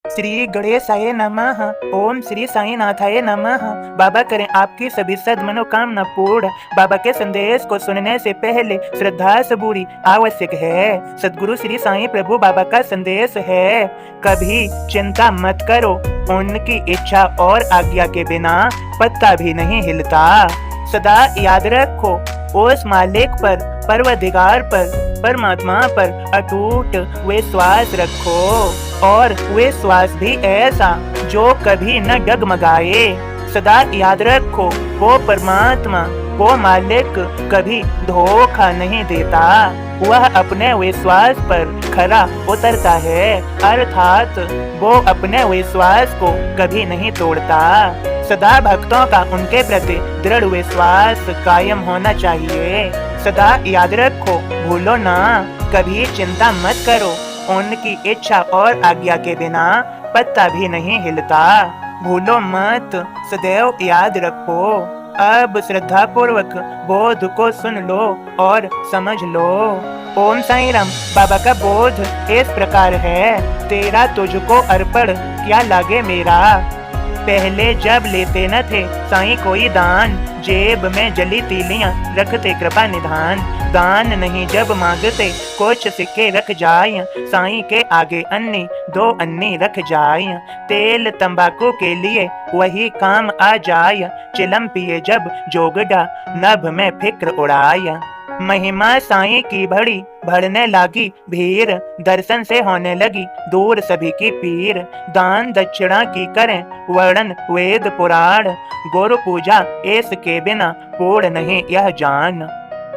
श्री गणेशाय नमः। ओम श्री साईनाथाय नमः। बाबा करें आपकी सभी सद मनोकामना पूर्ण। बाबा के संदेश को सुनने से पहले श्रद्धा सबूरी आवश्यक है। सदगुरु श्री साईं प्रभु बाबा का संदेश है, कभी चिंता मत करो, उनकी इच्छा और आज्ञा के बिना पत्ता भी नहीं हिलता। सदा याद रखो, उस मालिक पर, परवरदिगार पर, परमात्मा पर अटूट विश्वास रखो, और विश्वास भी ऐसा जो कभी न डगमगाए। सदा याद रखो, वो परमात्मा, वो मालिक कभी धोखा नहीं देता। वह अपने विश्वास पर खरा उतरता है, अर्थात वो अपने विश्वास को कभी नहीं तोड़ता। सदा भक्तों का उनके प्रति दृढ़ विश्वास कायम होना चाहिए। सदा याद रखो, भूलो ना, कभी चिंता मत करो, उनकी इच्छा और आज्ञा के बिना पत्ता भी नहीं हिलता। भूलो मत, सदैव याद रखो। अब श्रद्धा पूर्वक बोध को सुन लो और समझ लो। ओम साईं राम। बाबा का बोध इस प्रकार है, तेरा तुझको अर्पण क्या लागे मेरा। पहले जब लेते न थे साईं कोई दान, जेब में जली तीलियां रखते कृपा निधान। दान नहीं जब मांगते कुछ सिक्के रख जाय, साईं के आगे अन्नी दो अन्नी रख जाय। तेल तंबाकू के लिए वही काम आ जाय, चिलम पिए जब जोगड़ा नभ में फिक्र उड़ाय। महिमा साईं की बड़ी बढ़ने लगी भीड़, दर्शन से होने लगी दूर सभी की पीर। दान दक्षिणा की करें वर्णन वेद पुराण, गुरु पूजा इसके बिना पूर्ण नहीं यह जान।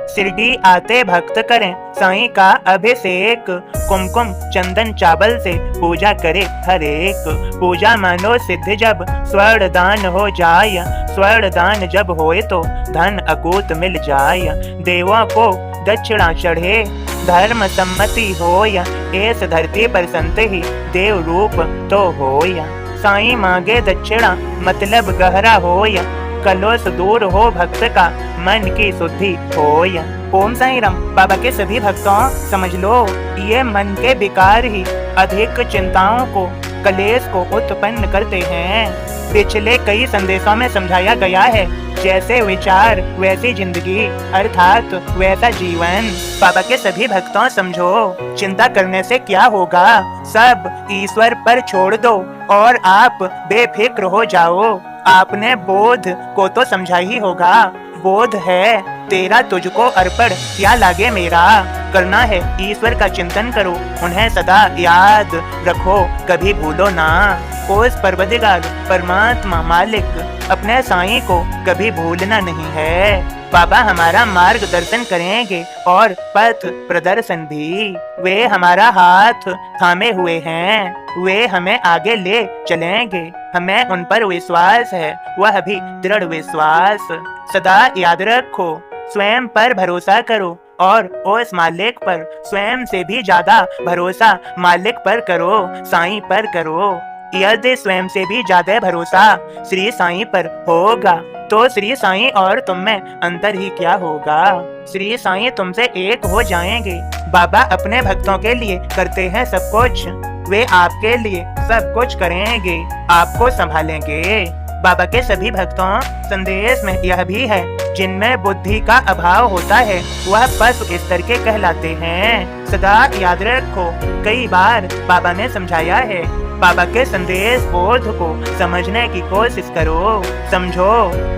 शिरडी आते भक्त करें साईं का अभिषेक, कुमकुम चंदन चावल से पूजा करे हर एक। पूजा मानो सिद्ध जब स्वर्ण दान हो जाय, स्वर्ण दान जब होए तो धन अकूत मिल जाय। देवों को दक्षिणा चढ़े धर्म सम्मति होय, इस धरती पर संत ही देव रूप तो होय। साईं मांगे दक्षिणा मतलब गहरा होय, कलुष दूर हो भक्त का मन की शुद्धि होय। ओम साईं राम। बाबा के सभी भक्तों समझ लो, ये मन के विकार ही अधिक चिंताओं को, कलेश को उत्पन्न करते हैं। पिछले कई संदेशों में समझाया गया है, जैसे विचार वैसी जिंदगी, अर्थात वैसा जीवन। बाबा के सभी भक्तों समझो, चिंता करने से क्या होगा, सब ईश्वर पर छोड़ दो और आप बेफिक्र हो जाओ। आपने बोध को तो समझा ही होगा। बोध है, तेरा तुझको अर्पण क्या लागे मेरा। करना है ईश्वर का चिंतन करो, उन्हें सदा याद रखो, कभी भूलो ना। उस परवरदिगार परमात्मा मालिक अपने साईं को कभी भूलना नहीं है। बाबा हमारा मार्गदर्शन करेंगे और पथ प्रदर्शन भी। वे हमारा हाथ थामे हुए हैं, वे हमें आगे ले चलेंगे। हमें उन पर विश्वास है, वह भी दृढ़ विश्वास। सदा याद रखो, स्वयं पर भरोसा करो और उस मालिक पर स्वयं से भी ज्यादा भरोसा मालिक पर करो, साईं पर करो। यदि स्वयं से भी ज्यादा भरोसा श्री साईं पर होगा तो श्री साईं और तुम में अंतर ही क्या होगा। श्री साईं तुमसे एक हो जाएंगे। बाबा अपने भक्तों के लिए करते हैं सब कुछ, वे आपके लिए सब कुछ करेंगे, आपको संभालेंगे। बाबा के सभी भक्तों संदेश में यह भी है, जिनमें बुद्धि का अभाव होता है वह पशु स्तर के कहलाते हैं। सदा याद रखो, कई बार बाबा ने समझाया है। बाबा के संदेश बोध को समझने की कोशिश करो, समझो,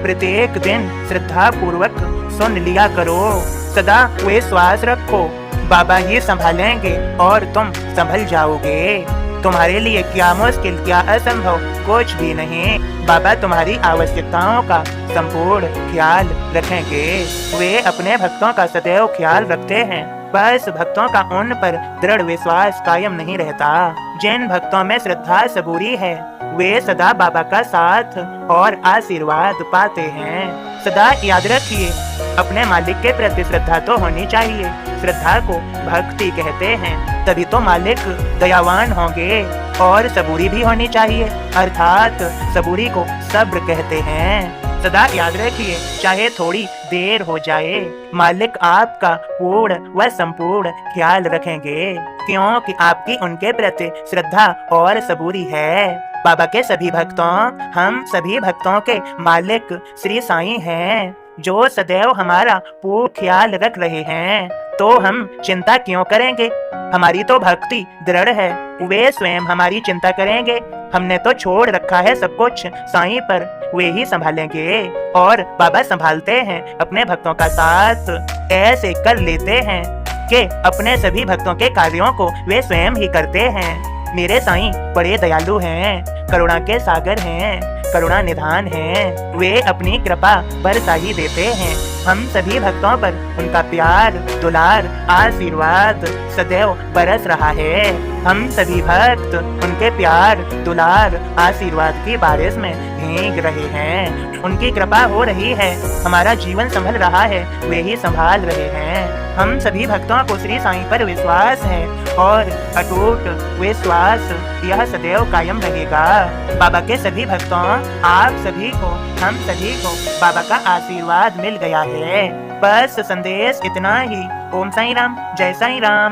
प्रत्येक दिन श्रद्धा पूर्वक सुन लिया करो। सदा विश्वास रखो, बाबा ही संभालेंगे और तुम संभल जाओगे। तुम्हारे लिए क्या मुश्किल, क्या असंभव, कुछ भी नहीं। बाबा तुम्हारी आवश्यकताओं का संपूर्ण ख्याल रखेंगे। वे अपने भक्तों का सदैव ख्याल रखते हैं, बस भक्तों का उन पर दृढ़ विश्वास कायम नहीं रहता। जिन भक्तों में श्रद्धा सबूरी है, वे सदा बाबा का साथ और आशीर्वाद पाते हैं। सदा याद रखिए, अपने मालिक के प्रति श्रद्धा तो होनी चाहिए। श्रद्धा को भक्ति कहते हैं, तभी तो मालिक दयावान होंगे। और सबूरी भी होनी चाहिए, अर्थात सबूरी को सब्र कहते हैं। सदा याद रखिए, चाहे थोड़ी देर हो जाए, मालिक आपका पूर्ण व संपूर्ण ख्याल रखेंगे, क्योंकि आपकी उनके प्रति श्रद्धा और सबूरी है। बाबा के सभी भक्तों, हम सभी भक्तों के मालिक श्री साईं हैं, जो सदैव हमारा पूर्ण ख्याल रख रहे हैं। तो हम चिंता क्यों करेंगे? हमारी तो भक्ति दृढ़ है, वे स्वयं हमारी चिंता करेंगे। हमने तो छोड़ रखा है सब कुछ साईं पर, वे ही संभालेंगे। और बाबा संभालते हैं अपने भक्तों का साथ, ऐसे कर लेते हैं कि अपने सभी भक्तों के कार्यों को वे स्वयं ही करते हैं। मेरे साईं बड़े दयालु हैं, करुणा के सागर हैं, करुणा निधान हैं। वे अपनी कृपा बरसा ही देते हैं। हम सभी भक्तों पर उनका प्यार, दुलार, आशीर्वाद सदैव बरस रहा है। हम सभी भक्त उनके प्यार, दुलार, आशीर्वाद की बारिश में भीग रहे हैं। उनकी कृपा हो रही है, हमारा जीवन संभल रहा है, वे ही संभाल रहे हैं। हम सभी भक्तों को श्री साईं पर विश्वास है और अटूट विश्वास यह सदैव कायम रहेगा। बाबा के सभी भक्तों, आप सभी को, हम सभी को बाबा का आशीर्वाद मिल गया है। बस संदेश इतना ही। ओम साईं राम, जय साईं राम।